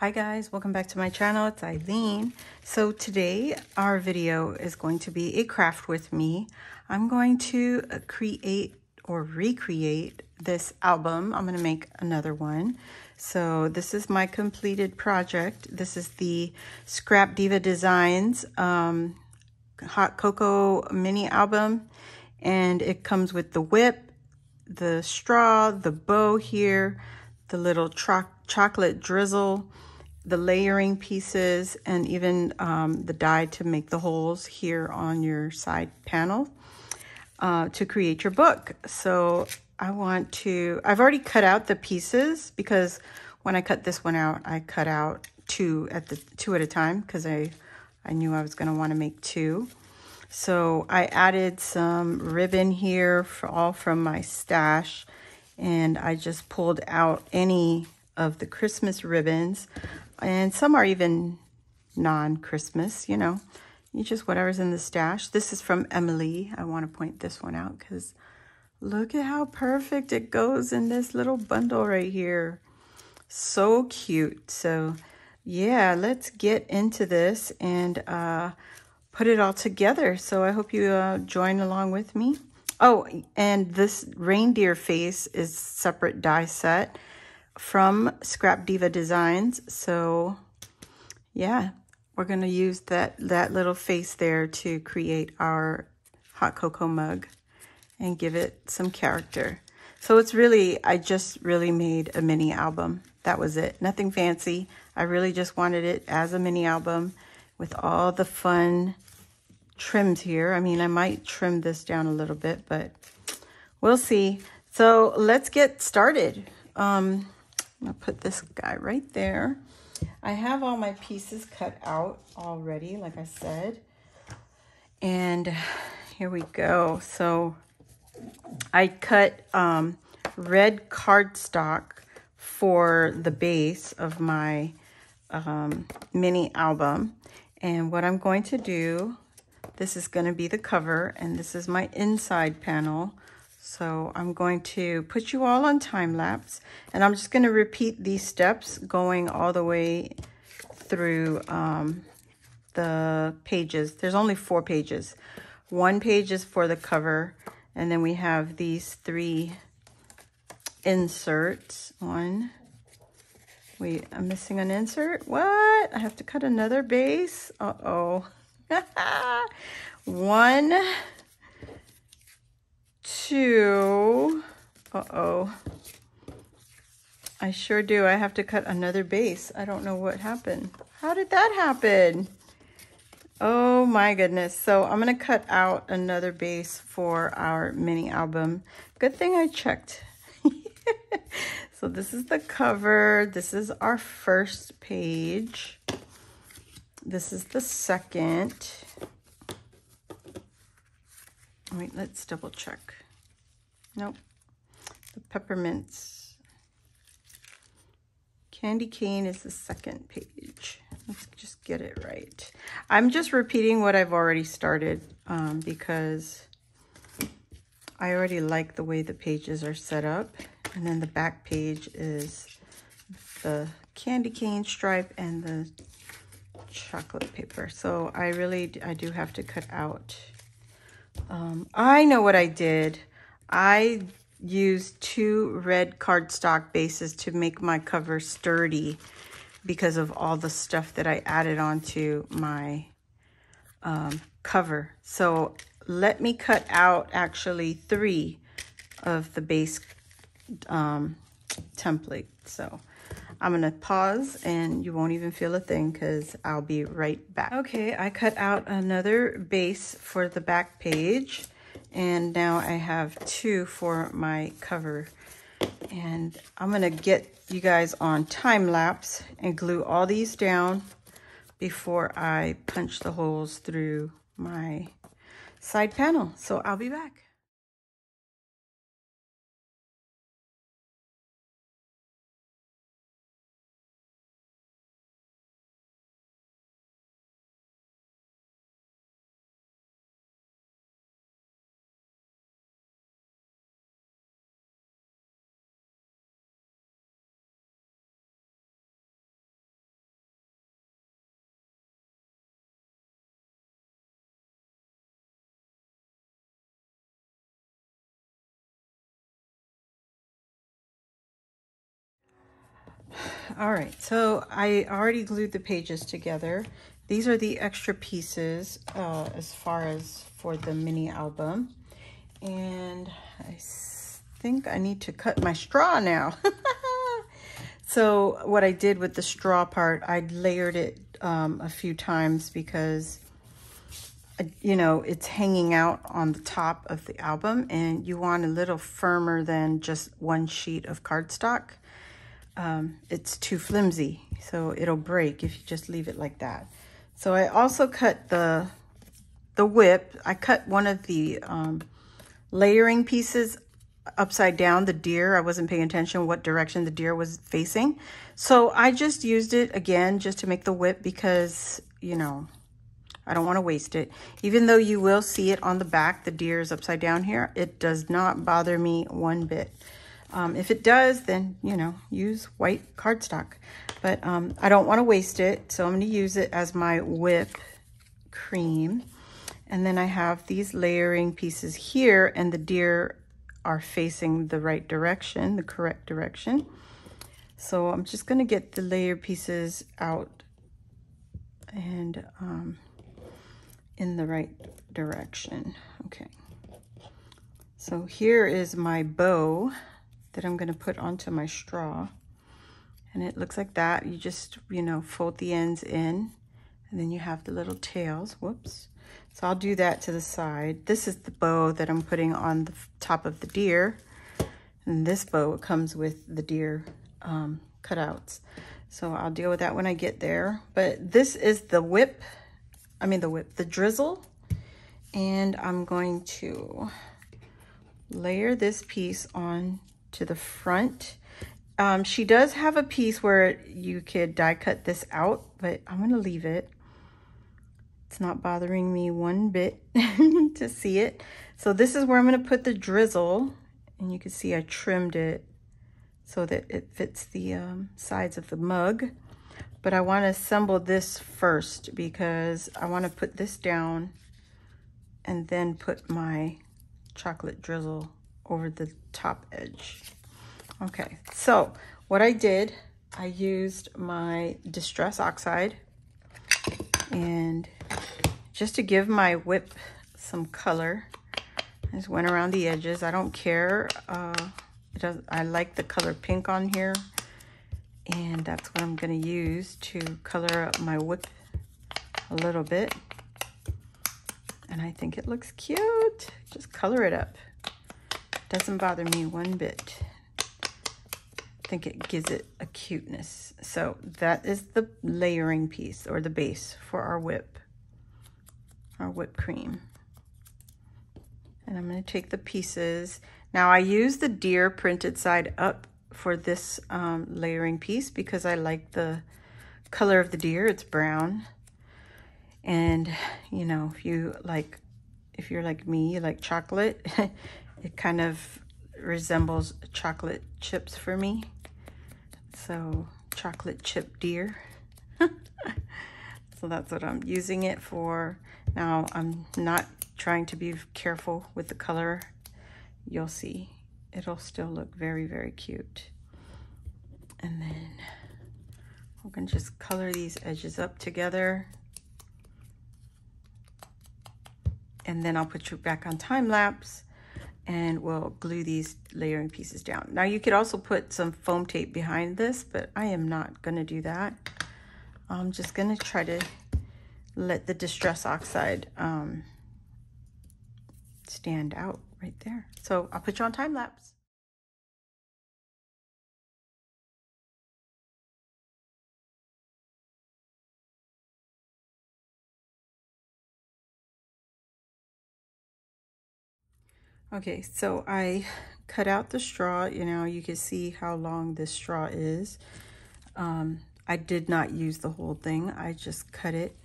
Hi guys, welcome back to my channel. It's Eileen. So today our video is going to be a craft with me. I'm going to create or recreate this album. I'm going to make another one. So this is my completed project. This is the Scrap Diva Designs Hot Cocoa mini album, and it comes with the whip, the straw, the bow here, the little chocolate drizzle, the layering pieces, and even the die to make the holes here on your side panel to create your book. So I've already cut out the pieces because when I cut this one out, I cut out two at a time because I knew I was going to want to make two. So I added some ribbon here all from my stash, and I just pulled out any of the Christmas ribbons, and some are even non-Christmas, you know, just whatever's in the stash. This is from Emily. I want to point this one out because look at how perfect it goes in this little bundle right here. So cute. So yeah, let's get into this and put it all together. So I hope you join along with me. Oh, and this reindeer face is separate die set from Scrap Diva Designs. So yeah, we're gonna use that little face there to create our hot cocoa mug and give it some character. So it's really, I just really made a mini album. That was it, nothing fancy. I really just wanted it as a mini album with all the fun trims here. I mean, I might trim this down a little bit, but we'll see. So let's get started. I'm gonna put this guy right there. I have all my pieces cut out already, like I said. And here we go. So I cut red cardstock for the base of my mini album. And what I'm going to do, this is going to be the cover, and this is my inside panel. So I'm going to put you all on time lapse, and I'm just going to repeat these steps going all the way through the pages. There's only 4 pages. 1 page is for the cover, and then we have these 3 inserts. Wait, I'm missing an insert. What? I have to cut another base. Uh-oh. 1, 2. Uh-oh. I sure do. I have to cut another base. I don't know what happened. How did that happen? Oh my goodness. So I'm going to cut out another base for our mini album. Good thing I checked. So this is the cover. This is our first page. This is the second. Wait, let's double check. Nope. The peppermints. Candy cane is the second page. Let's just get it right. I'm just repeating what I've already started because I already like the way the pages are set up. And then the back page is the candy cane stripe and the chocolate paper. So I do have to cut out. I know what I did. I used 2 red cardstock bases to make my cover sturdy because of all the stuff that I added onto my cover. So let me cut out actually 3 of the base template. So I'm gonna pause and you won't even feel a thing because I'll be right back. Okay, I cut out another base for the back page, and now I have 2 for my cover. And I'm gonna get you guys on time lapse and glue all these down before I punch the holes through my side panel. So I'll be back. All right, so I already glued the pages together. These are the extra pieces as far as for the mini album. And I think I need to cut my straw now. So what I did with the straw part, I layered it a few times because, you know, it's hanging out on the top of the album and you want a little firmer than just one sheet of cardstock. It's too flimsy, so it'll break if you just leave it like that. So I also cut the whip. I cut one of the layering pieces upside down, the deer. I wasn't paying attention what direction the deer was facing. So I just used it again just to make the whip because, you know, I don't want to waste it. Even though you will see it on the back, the deer is upside down here, it does not bother me one bit. If it does, then, you know, use white cardstock. But I don't want to waste it, so I'm going to use it as my whip cream. And then I have these layering pieces here, and the deer are facing the right direction, the correct direction. So I'm just going to get the layer pieces out and in the right direction. Okay. So here is my bow that I'm going to put onto my straw. And it looks like that. You just, you know, fold the ends in, and then you have the little tails. Whoops. So I'll do that to the side. This is the bow that I'm putting on the top of the deer. And this bow comes with the deer cutouts. So I'll deal with that when I get there. But this is the the drizzle. And I'm going to layer this piece on to the front. She does have a piece where you could die cut this out, but I'm going to leave it. It's not bothering me one bit to see it. So this is where I'm going to put the drizzle, and you can see I trimmed it so that it fits the sides of the mug. But I want to assemble this first because I want to put this down and then put my chocolate drizzle over the top edge. Okay, so what I did, I used my Distress Oxide, and just to give my whip some color, I just went around the edges. I don't care. I like the color pink on here, and that's what I'm going to use to color up my whip a little bit. And I think it looks cute. Just color it up. Doesn't bother me one bit. I think it gives it a cuteness. So that is the layering piece, or the base for our whipped cream. And I'm going to take the pieces. Now I use the deer printed side up for this layering piece because I like the color of the deer. It's brown. And you know, if you're like me, you like chocolate, it kind of resembles chocolate chips for me. So chocolate chip deer. So that's what I'm using it for. Now I'm not trying to be careful with the color. You'll see it'll still look very, very cute. And then we're going to just color these edges up together. And then I'll put you back on time lapse and we'll glue these layering pieces down. Now you could also put some foam tape behind this, but I am not going to do that. I'm just going to try to let the Distress Oxide stand out right there. So I'll put you on time lapse. Okay, so I cut out the straw. You know, you can see how long this straw is. I did not use the whole thing. I just cut it.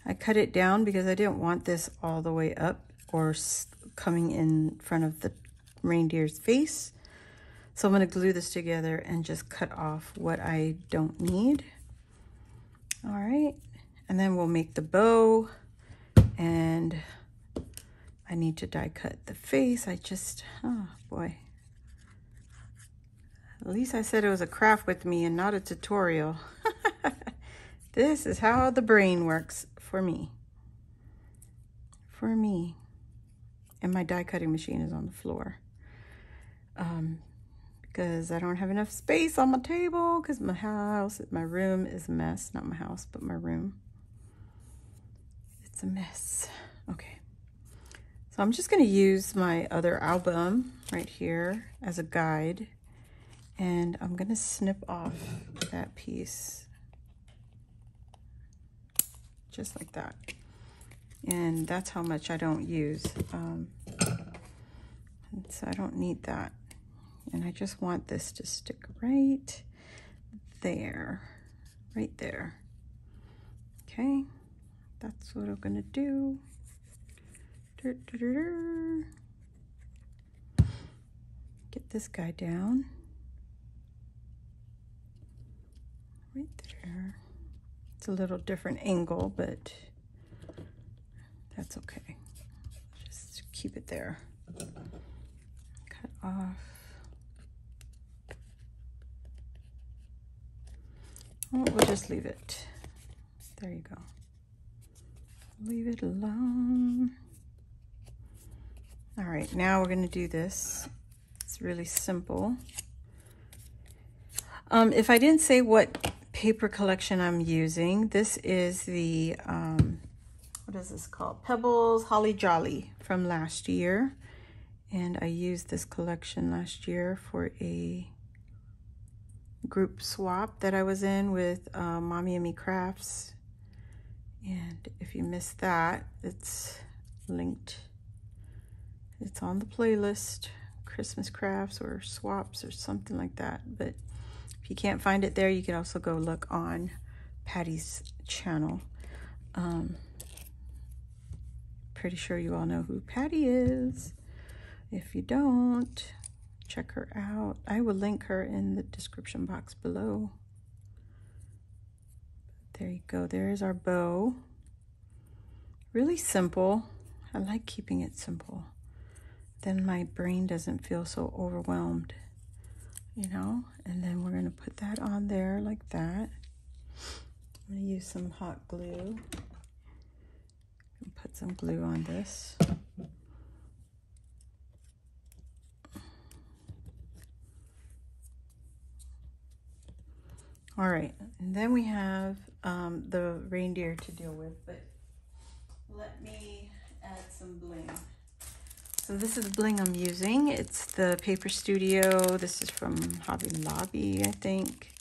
I cut it down because I didn't want this all the way up or coming in front of the reindeer's face. So I'm going to glue this together and just cut off what I don't need. All right, and then we'll make the bow, and I need to die cut the face. Oh boy, At least I said it was a craft with me and not a tutorial. This is how the brain works for me. For me. And my die cutting machine is on the floor. Because I don't have enough space on my table because my room is a mess. Not my house, but my room. It's a mess. Okay. So I'm just going to use my other album right here as a guide. And I'm going to snip off that piece. Just like that. And that's how much I don't use. So I don't need that. And I just want this to stick right there. Right there. Okay. That's what I'm going to do. Get this guy down. Right there. It's a little different angle, but that's okay. Just keep it there. Cut off. Well, we'll just leave it. There you go. Leave it alone. All right, now we're going to do this. It's really simple. If I didn't say what paper collection I'm using, this is the, what is this called? Pebbles Holly Jolly from last year. And I used this collection last year for a group swap that I was in with Mommy and Me Crafts. And if you missed that, it's linked. It's on the playlist, Christmas crafts or swaps or something like that. But if you can't find it there, you can also go look on Patty's channel. Pretty sure you all know who Patty is. If you don't, check her out. I will link her in the description box below. There you go. There's our bow. Really simple. I like keeping it simple. Then my brain doesn't feel so overwhelmed, you know? And then we're going to put that on there like that. I'm going to use some hot glue. Put some glue on this. All right, and then we have the reindeer to deal with, but let me add some bling. So this is bling I'm using. It's the Paper Studio. This is from Hobby Lobby, I think.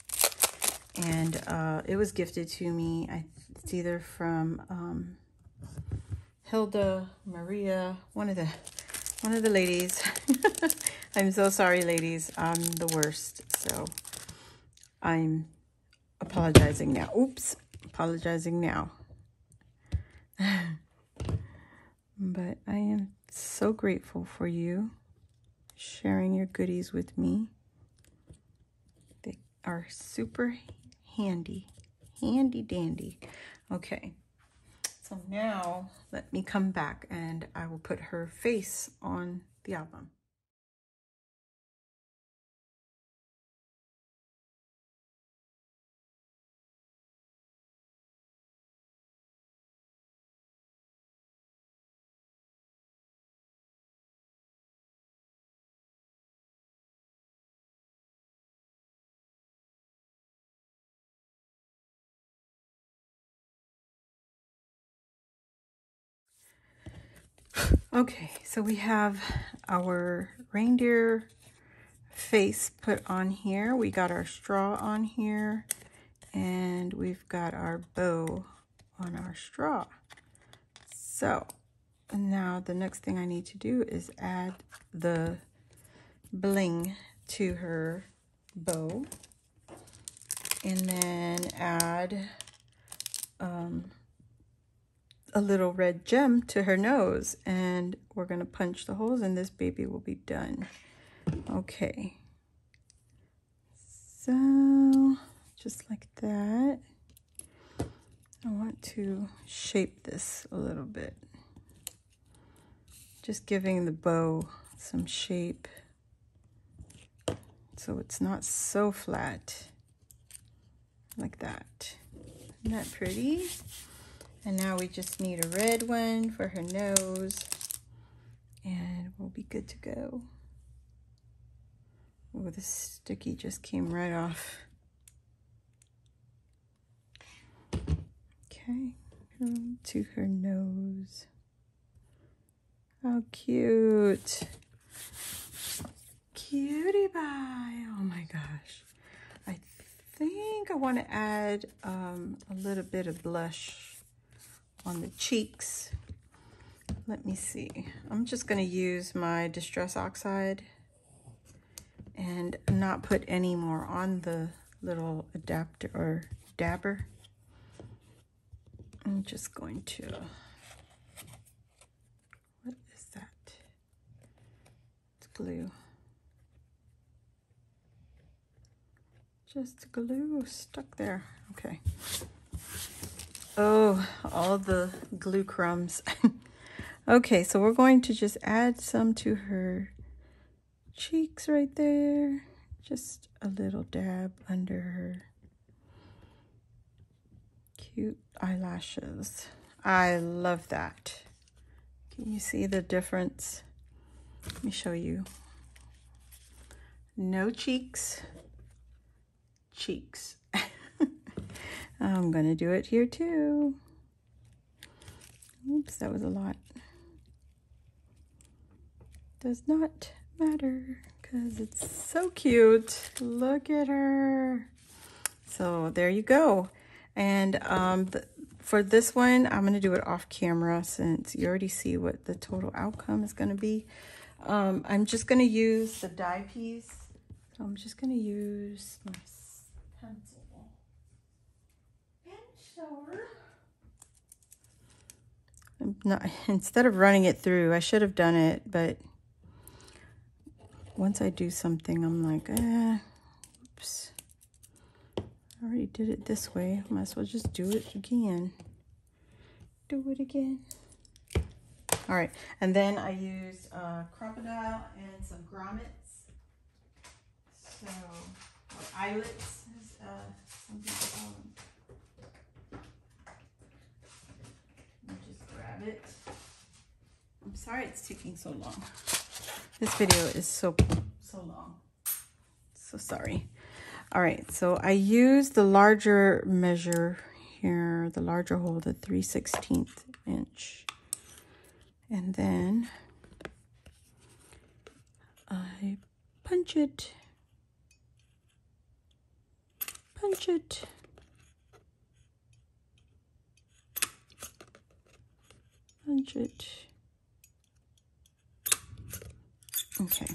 And it was gifted to me. It's either from Hilda, Maria, one of the ladies. I'm so sorry, ladies. I'm the worst. So I'm apologizing now. Oops, apologizing now. But I am so grateful for you sharing your goodies with me. They are super handy, handy dandy. Okay, so now let me come back and I will put her face on the album. Okay, so we have our reindeer face put on here. We got our straw on here, and we've got our bow on our straw. So now the next thing I need to do is add the bling to her bow, and then add a little red gem to her nose, and we're going to punch the holes and this baby will be done. Okay, so just like that. I want to shape this a little bit, just giving the bow some shape. so it's not so flat like that. Isn't that pretty? And now we just need a red one for her nose, and we'll be good to go. Oh, the sticky just came right off. Okay, to her nose. How cute. Cutie pie. Oh my gosh. I think I want to add a little bit of blush on the cheeks. Let me see. I'm just going to use my Distress Oxide and not put any more on the little adapter or dabber. I'm just going to, what is that? It's glue. Just glue stuck there. Okay. Oh, all the glue crumbs. Okay, so we're going to just add some to her cheeks right there. Just a little dab under her cute eyelashes. I love that. Can you see the difference? Let me show you. No cheeks. Cheeks. I'm gonna do it here too. Oops, that was a lot. Does not matter because it's so cute. Look at her. So there you go. And for this one, I'm gonna do it off camera since you already see what the total outcome is gonna be. I'm just gonna use the die piece. So I'm just gonna use my pencil. Instead of running it through, I should have done it, but once I do something, I'm like, oops. I already did it this way. Might as well just do it again. Do it again. All right, and then I used Crocodile and some grommets. So, or eyelets, as some people call them. It. I'm sorry it's taking so long. This video is so long. So sorry. All right, so I used the larger measure here, the larger hole, the 3/16 inch. And then I punch it. Punch it. Punch it. Okay,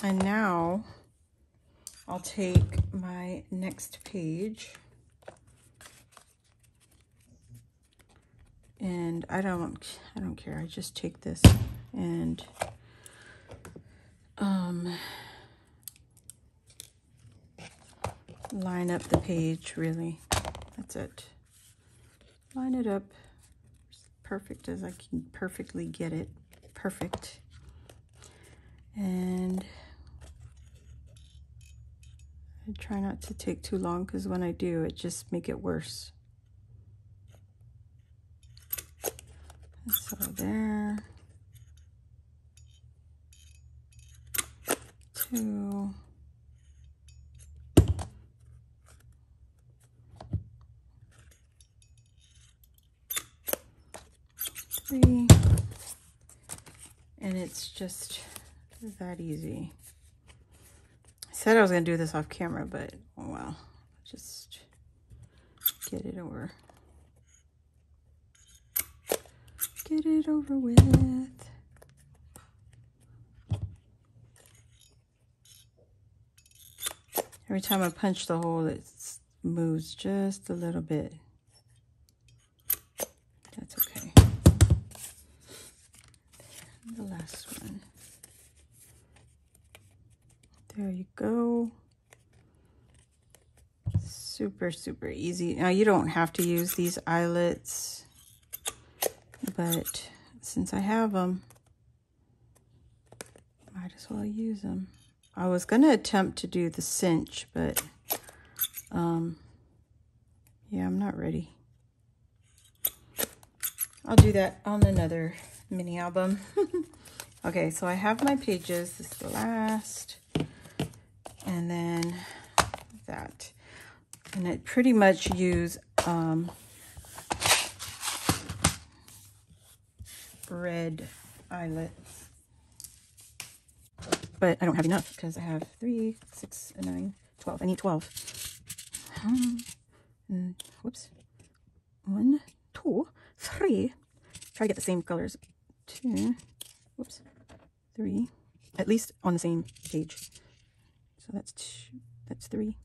and now I'll take my next page, and I don't care. I just take this and line up the page. Really, that's it. Line it up. Perfect as I can perfectly get it. Perfect. And I try not to take too long because when I do, it just make it worse. So there. 2. 3, and it's just that easy. I said I was going to do this off camera, but oh well, just get it over. Get it over with. Every time I punch the hole, it moves just a little bit. That's okay. The last one. There you go. Super, super easy. Now you don't have to use these eyelets, but since I have them, might as well use them. I was going to attempt to do the cinch, but yeah, I'm not ready. I'll do that on another mini album. Okay, so I have my pages. This is the last. And then that. And I pretty much use red eyelets. But I don't have enough because I have 3, 6, 9, 12. I need 12. And, whoops. 1, 2, 3. Try to get the same colors. 2, whoops, 3. At least on the same page. So that's 2, that's 3. I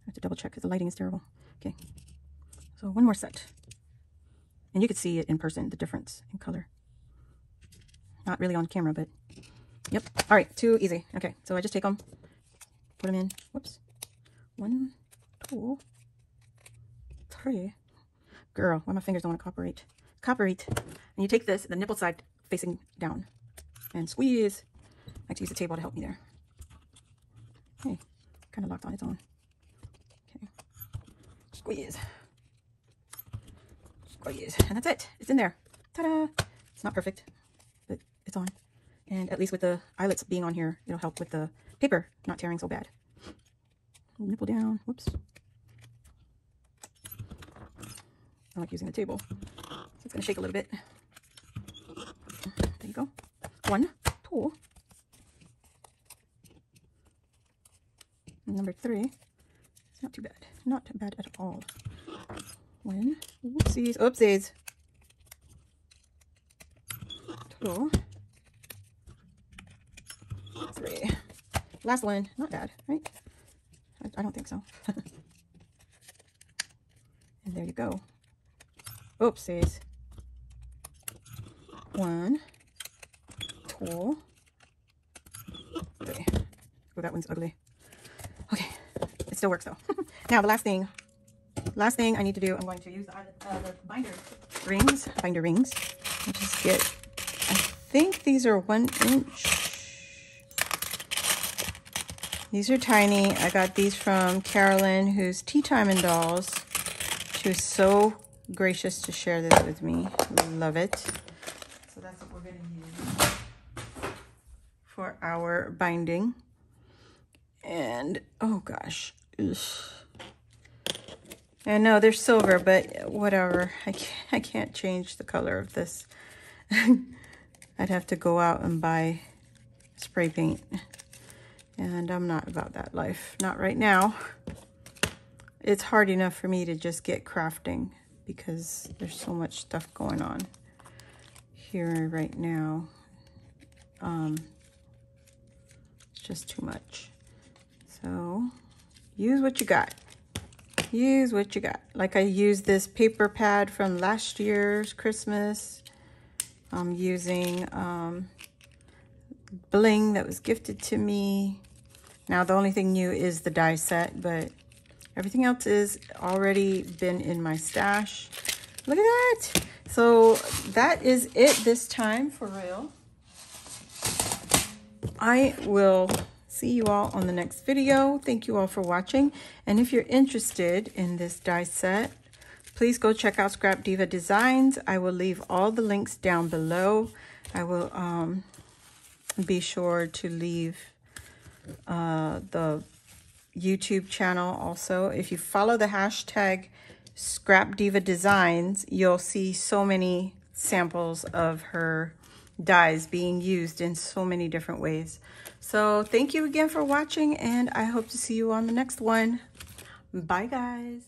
have to double check because the lighting is terrible. Okay. So one more set. And you could see it in person, the difference in color. Not really on camera, but yep. All right, too easy. Okay, so I just take them, put them in. Whoops. 1, 2, 3. Girl, why my fingers don't want to cooperate. Cooperate. And you take this, the nipple side facing down, and squeeze. I like to use the table to help me there. Okay, kind of locked on its own. Okay, squeeze. Squeeze. And that's it. It's in there. Ta-da! It's not perfect, but it's on. And at least with the eyelets being on here, it'll help with the paper not tearing so bad. Nipple down. Whoops. I like using the table. So it's going to shake a little bit. There you go. 1, 2. Number 3. It's not too bad. Not too bad at all. 1. Oopsies. Oopsies. 2. 3. Last one. Not bad, right? I don't think so. And there you go. Oopsies. 1, 2, 3. Oh, that one's ugly. Okay, it still works though. Now the last thing I need to do, I'm going to use the binder rings. I'll just get, I think these are 1 inch. These are tiny. I got these from Carolyn, who's Tea Time and Dolls. She was so gracious to share this with me. Love it. So that's what we're going to use for our binding. And oh gosh, ugh. I know they're silver, but whatever. I can't change the color of this. I'd have to go out and buy spray paint, and I'm not about that life. Not right now. It's hard enough for me to just get crafting because there's so much stuff going on here right now. It's just too much. So use what you got. Use what you got. Like I used this paper pad from last year's Christmas. I'm using bling that was gifted to me. Now the only thing new is the die set, but everything else is already been in my stash. Look at that. So that is it this time for real. I will see you all on the next video. Thank you all for watching. And if you're interested in this die set, please go check out Scrap Diva Designs. I will leave all the links down below. I will be sure to leave the YouTube channel also. If you follow the hashtag Scrap Diva Designs, you'll see so many samples of her dies being used in so many different ways. So thank you again for watching, and I hope to see you on the next one. Bye guys.